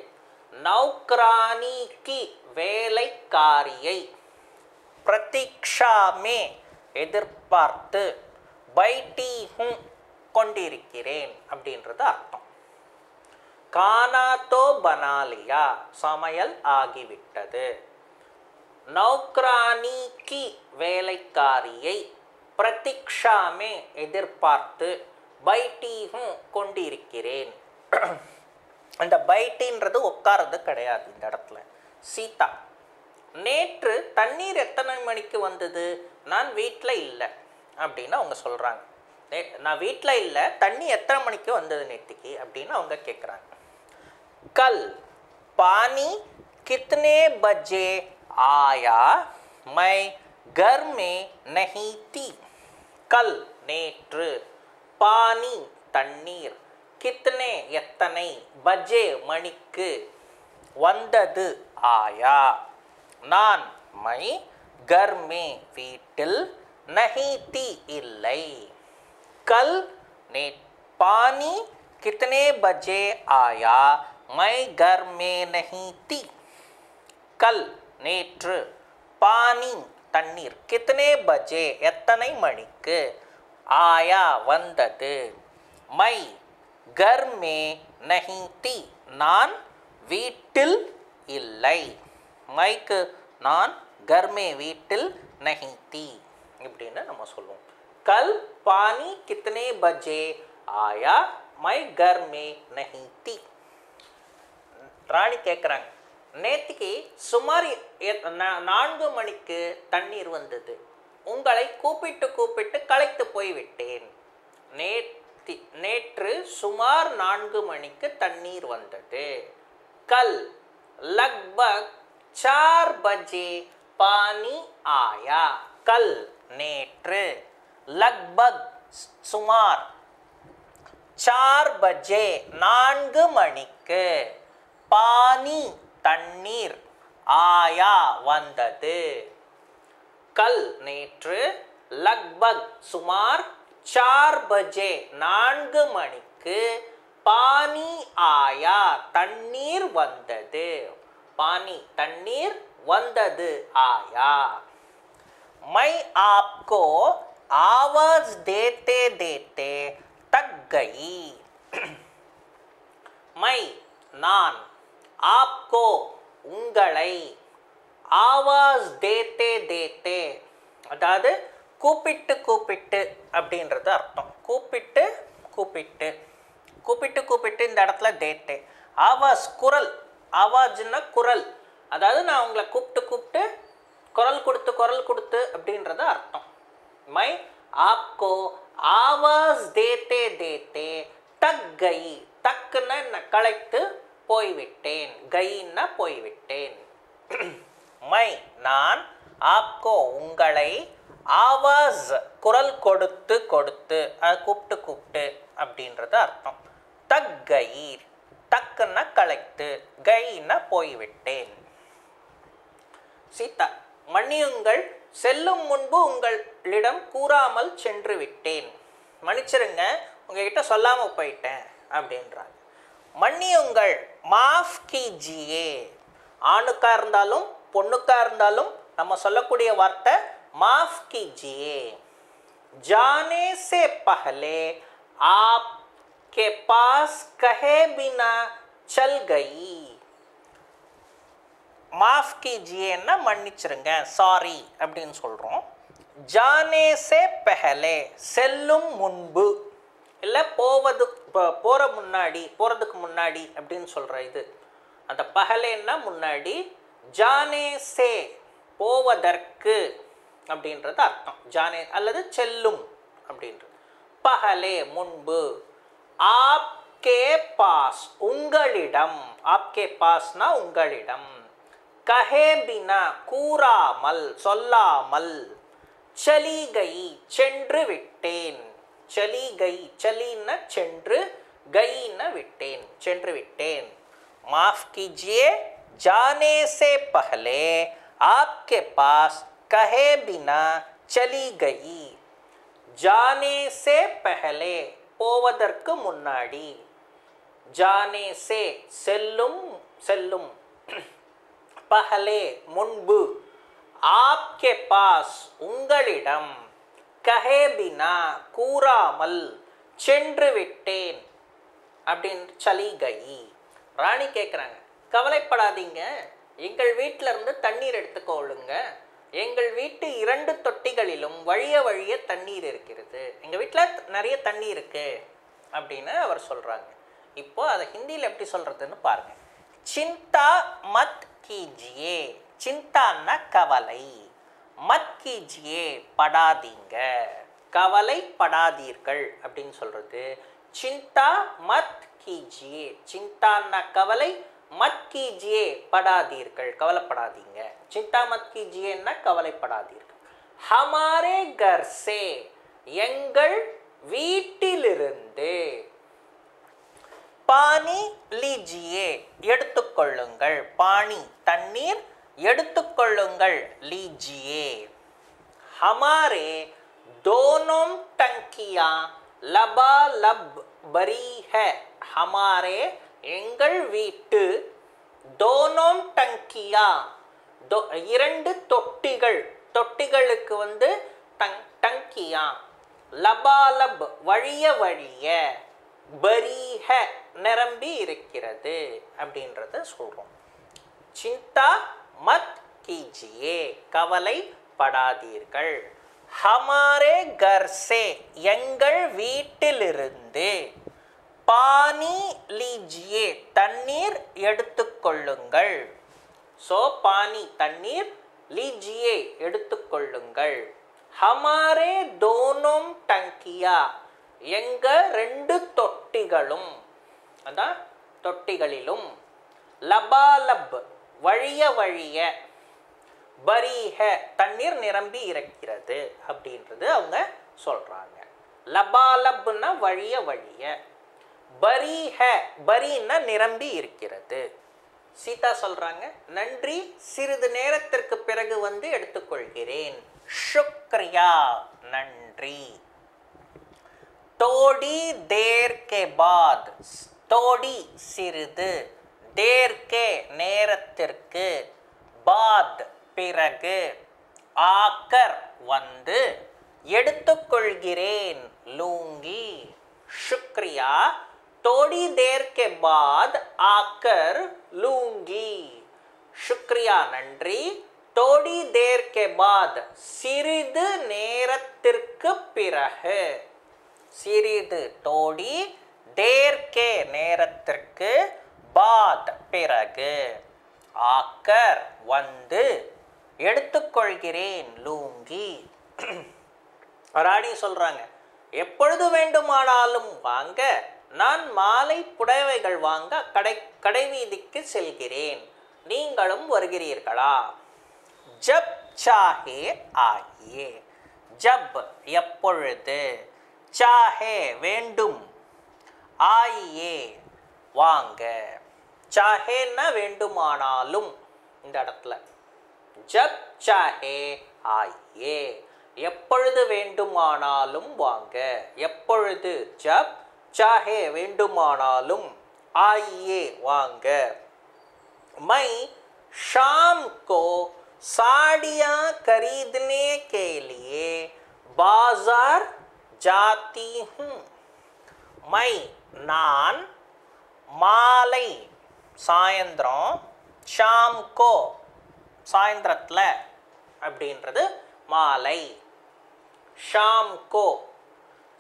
நௌக்ரானிக்கு வேலைக்காரியை, பிரதீக்ஷா மே எதிர்பார்த்து, பைட்டி ஹூம் கொண்டிருக்கிறேன் அப்படின்றது அர்த்தம். கானா தோ பனாலியா, சமையல் ஆகிவிட்டது. நௌக்ரானிக்கு வேலைக்காரியை, பிரதீக்ஷா மே எதிர்பார்த்து, பைட்டி ஹூம் கொண்டிருக்கிறேன். அந்த பைட்டின்றது உட்காரது கிடையாது இந்த இடத்துல. சீதா, நேற்று தண்ணீர் எத்தனை மணிக்கு வந்தது, நான் வீட்டில் இல்லை அப்படின்னு அவங்க சொல்கிறாங்க. நான் வீட்டில் இல்லை, தண்ணி எத்தனை மணிக்கு வந்தது நேற்றுக்கு அப்படின்னு அவங்க கேட்குறாங்க. கல் பானி கித்தனே பஜே ஆயா, மை கர் மே நஹி தி. கல் நேற்று, பானி தண்ணீர், கித்தனே எத்தனை, பஜே மணிக்கு, வந்தது ஆயா, நான், மை கர் மே வீட்டில், நஹி தி இல்லை. கல் நே பானி கித்தனே பஜே ஆயா, மை கர் மே நஹி தி. கல் நேற்று, பானி தண்ணீர், கித்தனே பஜே எத்தனை மணிக்கு, ஆயா வந்தது, மை கர் மே நஹி தி நான் வீட்டில் இல்லை. மைக்கு நான், கர்மே வீட்டில், நஹி தி இப்படின்னு நம்ம சொல்லுவோம். கல் பானி கித்தனே பஜே ஆயா, மை கர் மே நஹி தி. ராணி கேட்குறாங்க, நேற்றுக்கு சுமார் 4 மணிக்கு தண்ணீர் வந்தது, உங்களை கூப்பிட்டு களைத்து போய்விட்டேன். நேற்று சுமார் 4 மணிக்கு தண்ணீர் வந்தது. கல் லக்பக் 4 பஜே பானி ஆயா. கல் நேற்று, லக்பக் சுமார், 4 பஜே 4 மணிக்கு, பானி தண்ணீர், ஆயா வந்தது. கல் நேற்று, லக்பக் சுமார், 4 பஜே 4 மணிக்கு, பானி ஆயா தண்ணீர் வந்தது. பானி தண்ணீர், வந்தது ஆயா. மை ஆப்கோ ஆவாஸ் தேத்தே தேத்தே தக் கயி. மை நான், ஆப்கோ உங்களை, ஆவாஸ் தேத்தே தேத்தே அதாவது கூப்பிட்டு கூப்பிட்டு அப்படின்றது அர்த்தம். கூப்பிட்டு கூப்பிட்டு கூப்பிட்டு கூப்பிட்டு இந்த இடத்துல தேத்தே. ஆவாஸ் குரல், ஆவாஜ்னா குரல், அதாவது நான் உங்களை கூப்பிட்டு கூப்பிட்டு குரல் கொடுத்து அப்படின்றது அர்த்தம். மை ஆப்கோ ஆவாஸ் தேத்தே தேத்தே தக் கை, தக்குன்னா என்ன களைத்து போய்விட்டேன், கைன்னா போய்விட்டேன். மை நான், ஆப்கோ உங்களை, ஆவாஸ் குரல் கொடுத்து கொடுத்து அது கூப்பிட்டு கூப்பிட்டு அப்படின்றது அர்த்தம். தக் கை, தக்குன்னா களைத்து, கைன்னா போய்விட்டேன். சீதா மன்னியுங்கள், செல்லும் முன்பு உங்களிடம் கூறாமல் சென்று விட்டேன். மன்னிச்சிருங்க, உங்ககிட்ட சொல்லாமல் போயிட்டேன் அப்படின்றாங்க. மன்னியுங்கள், மாஃப் கீஜியே. ஆணுக்கா இருந்தாலும் பொண்ணுக்கா இருந்தாலும் நம்ம சொல்லக்கூடிய வார்த்தை माफ कीजिए. जाने से पहले आपके पास कहे बिना चल गई. மாஃப் கீஜியேன்னா மன்னிச்சிருங்க, சாரி அப்படின்னு சொல்கிறோம். ஜானே சே பெஹலே செல்லும் முன்பு, இல்லை போகிறதுக்கு முன்னாடி அப்படின்னு சொல்கிற இது. அந்த பஹலேன்னா முன்னாடி, ஜானே சே போவதற்கு அப்படின்றது அர்த்தம். ஜானே அல்லது செல்லும் அப்படின்றது. பஹலே முன்பு, ஆப்கே பாஸ் உங்களிடம், ஆப்கே பாஸ்னா உங்களிடம், கஹே பினா கூறாமல் சொல்லாமல், சலி கை சென்று விட்டேன், சலி கை சலின்னா சென்று, கைன்னா விட்டேன், சென்று விட்டேன். மாஃப் कीजिए, जाने से पहले आपके पास कहे बिना चली गई. जाने से पहले போவதற்கு முன்னாடி, जाने से செல்லும் செல்லும், पहले முன்பு, आपके पास உங்களிடம், कहे बिना கூறாமல், சென்று விட்டேன் அப்படின்னு चली गई. ராணி கேட்குறாங்க, கவலைப்படாதீங்க, எங்கள் வீட்டிலேருந்து தண்ணீர் எடுத்துக்கொள்ளுங்க, எங்கள் வீட்டு 2 தொட்டிகளிலும் வழிய தண்ணீர் இருக்கிறது, எங்கள் வீட்டில் நிறைய தண்ணி இருக்கு அப்படின்னு அவர் சொல்கிறாங்க. இப்போ அதை ஹிந்தியில் எப்படி சொல்கிறதுன்னு பாருங்கள். சிந்தா மத் கீஜியே, சிந்தான்னா கவலை, மத் கீஜியே படாதீங்க, கவலைப்படாதீர்கள் அப்படின்னு சொல்கிறது. சிந்தா மத் கீஜியே, சிந்தான்னா கவலை, மத் கீஜியே படாதீர்கள் கவலைப்படாதீங்க. சிந்தா மத் கீஜியேன்னா கவலைப்படாதீர்கள். ஹமாரே கர் சே எங்கள் வீட்டிலிருந்து, பானி லீஜியே எடுத்துக்கொள்ளுங்கள், பானி தண்ணீர் எடுத்துக்கொள்ளுங்கள், லீஜியே. ஹமாரே दोनों टंकियां लबालब भरी है. हमारे எங்கள் வீட்டு, दोनों टंकिया 2 தொட்டிகள், தொட்டிகளுக்கு வந்து டங்கியா, லபாலப் வழிய, பரீஹ நிரம்பி இருக்கிறது அப்படின்றத சொல்கிறோம். சிந்தா மத் கீஜியே கவலைப்படாதீர்கள். ஹமாரே கர் சே எங்கள் வீட்டிலிருந்து, பானி லீஜியே தண்ணீர் எடுத்துக்கொள்ளுங்கள். ஸோ பானி தண்ணீர், லீஜியே எடுத்துக்கொள்ளுங்கள். ஹமாரே தோனோம் டங்கியா எங்க 2 தொட்டிகளும், அதான் தொட்டிகளிலும், லபாலப் வழிய, பரீஹ தண்ணீர் நிரம்பி இருக்கிறது அப்படின்றது அவங்க சொல்றாங்க. லபாலப்னா வழிய, பரீஹ பரீன்னா நிரம்பி இருக்கிறது. சீதா சொல்றாங்க, நன்றி, சிறிது நேரத்திற்கு பிறகு வந்து எடுத்துக்கொள்கிறேன். शुक्रिया நன்றி. தோடி தேர் கே பாத், தோடி சிறிது, தேர் கே நேரத்திற்கு, பாத் பிறகு, ஆக்கர் வந்து, எடுத்துக்கொள்கிறேன் லூங்கி. शुक्रिया थोड़ी देर के बाद आकर लूंगी. शुक्रिया நன்றி. थोड़ी देर के बाद சிறிது நேரத்திற்கு பிறகு. சிறிது थोड़ी देर के நேரத்திற்கு बाद பிறகு. ஆக்கர் வந்து எடுத்துக்கொள்கிறேன் லூங்கி. ராணி சொல்றாங்க, எப்பொழுது வேண்டுமானாலும் வாங்க, நான் மாலை புடவைகள் வாங்க கடைவீதிக்கு செல்கிறேன், நீங்களும் வருகிறீர்களா? ஜப் சாஹே ஆயே. ஜப் எப்பொழுது, சாஹே வேண்டும், ஆயே வாங்க. சாஹேன்னா வேண்டுமானாலும். இந்த இடத்துல ஜப் சாஹே ஆயே, எப்பொழுது வேண்டுமானாலும் வாங்க. எப்பொழுது ஜப் சாஹே வேண்டுமானாலும், ஆயே வாங்க. மை ஷாம் கோ साड़ियाँ खरीदने के लिए बाजार जाती हूँ. மை நான் மாலை சாயந்தரம், ஷாம்கோ சாயந்தரத்தில் அப்படின்றது மாலை, ஷாம்கோ.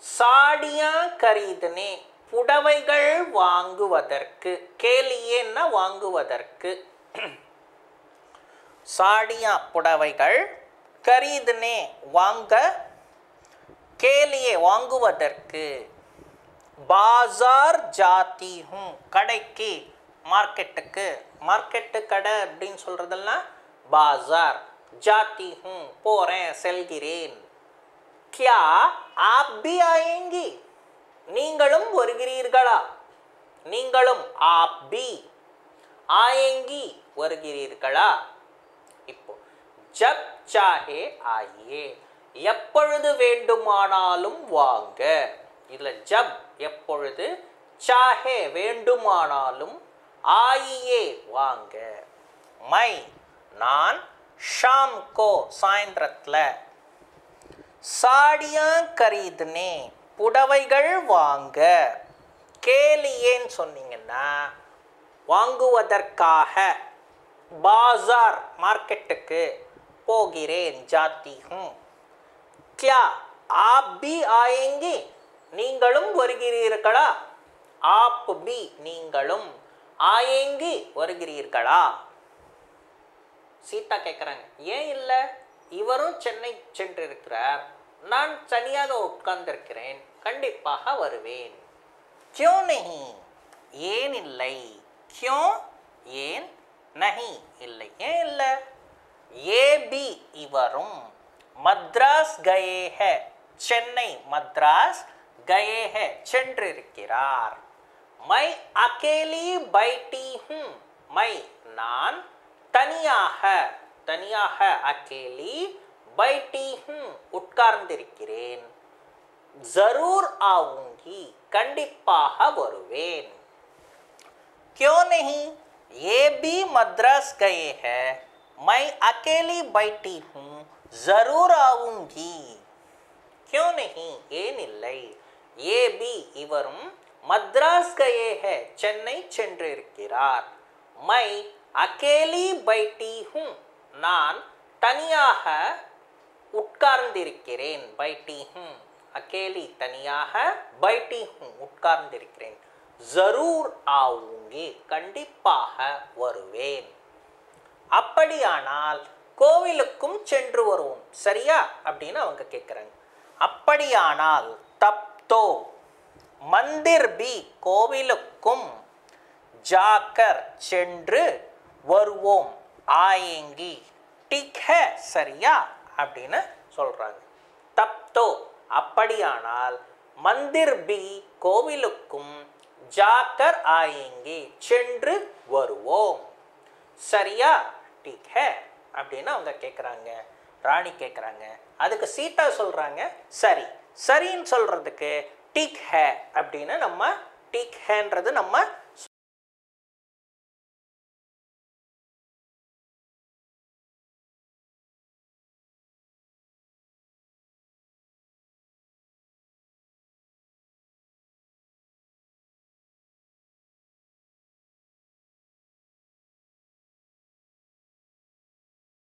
சாடியா கரீதனே புடவைகள் வாங்குவதற்கு, கேலியேன்னா வாங்குவதற்கு, சாடியா புடவைகள், கரீதனே வாங்க, கேலியே வாங்குவதற்கு, பாசார் ஜாத்தி ஹூம் கடைக்கு, மார்க்கெட்டுக்கு, மார்க்கெட்டு கடை அப்படின்னு சொல்றதெல்லாம் பாசார். ஜாத்தி ஹூம் போறேன், செல்கிறேன். கியா ஆப் பி ஆயேங்கி, நீங்களும் வருகிறீர்களா? நீங்களும் ஆப் பி ஆயேங்கி வருகிறீர்களா? இப்போ ஜப் சாஹே ஆயே, எப்பொழுது வேண்டுமானாலும் வாங்க. இதுல ஜப் எப்பொழுது, சாஹே வேண்டுமானாலும், ஆயே வாங்க. மை நான், ஷாம் கோ சாயந்திரத்துல, சாடியா கரீதனே புடவைகள் வாங்க, கேலியேன்னு சொன்னீங்கன்னா வாங்குவதற்காக, பாசார் மார்க்கெட்டுக்கு போகிறேன், ஜாத்தி ஹூம். கியா ஆப் பி ஆயேங்கி, நீங்களும் வருகிறீர்களா? ஆப் பி நீங்களும், ஆயேங்கி வருகிறீர்களா? சீதா கேட்குறாங்க, ஏன் இல்லை, இவரும் சென்னை சென்றிருக்கிறார், நான் தனியாக உட்கார்ந்திருக்கிறேன், கண்டிப்பாக வருவேன். கியோ நஹி, ஏன் இல்லை, கியோ ஏன், நஹி இல்லை, ஏன் இல்லை. ஏ பி இவரும், மத்ராஸ் கயே ஹை, சென்னை மத்ராஸ் கயே ஹை சென்றிருக்கிறார். மை அகேலி பைட்டி ஹூம், மை நான், தனியாக, தனியாக, அகேலி, பைட்டி ஹூம் உட்கார்ந்திருக்கிறேன். ஜரூர் ஆவுங்கி கண்டிப்பாக வருவேன். क्यों नहीं, ये भी मद्रास गए हैं, मैं अकेली बैठी हूँ, जरूर आऊंगी. क्यों नहीं ஏனில்லை, ये भी இவரும், மத்ராஸ் கயே ஹை சென்னை சென்றிருக்கிறார். மை அகேலி பைட்டி ஹூம் நான் தனியாக உட்கார்ந்திருக்கிறேன். பைட்டி ஹூம் அகேலி தனியாக, பைட்டி ஹூம் உட்கார்ந்திருக்கிறேன். ஜரூர் ஆவுங்கி கண்டிப்பாக வருவேன். அப்படியானால் கோவிலுக்கும் சென்று வருவோம் சரியா அப்படின்னு அவங்க கேட்குறாங்க. அப்படியானால் தப்தோ மந்திர் பி கோவிலுக்கும், ஜாக்கர் சென்று வருவோம், ஆயேங்கி டிக் ஹை சரியா அப்படின்னு சொல்றாங்க. தப்தோ அப்படியானால், மந்திர் பி கோவிலுக்கும், ஜாக்கர் ஆயேங்கி சென்று வருவோம் சரியா, டிக் ஹை அப்படின்னு அவங்க கேட்குறாங்க. ராணி கேட்குறாங்க. அதுக்கு சீதா சொல்றாங்க சரி. சரின்னு சொல்றதுக்கு டிக் ஹை அப்படின்னு நம்ம, டிக் ஹைன்றது நம்ம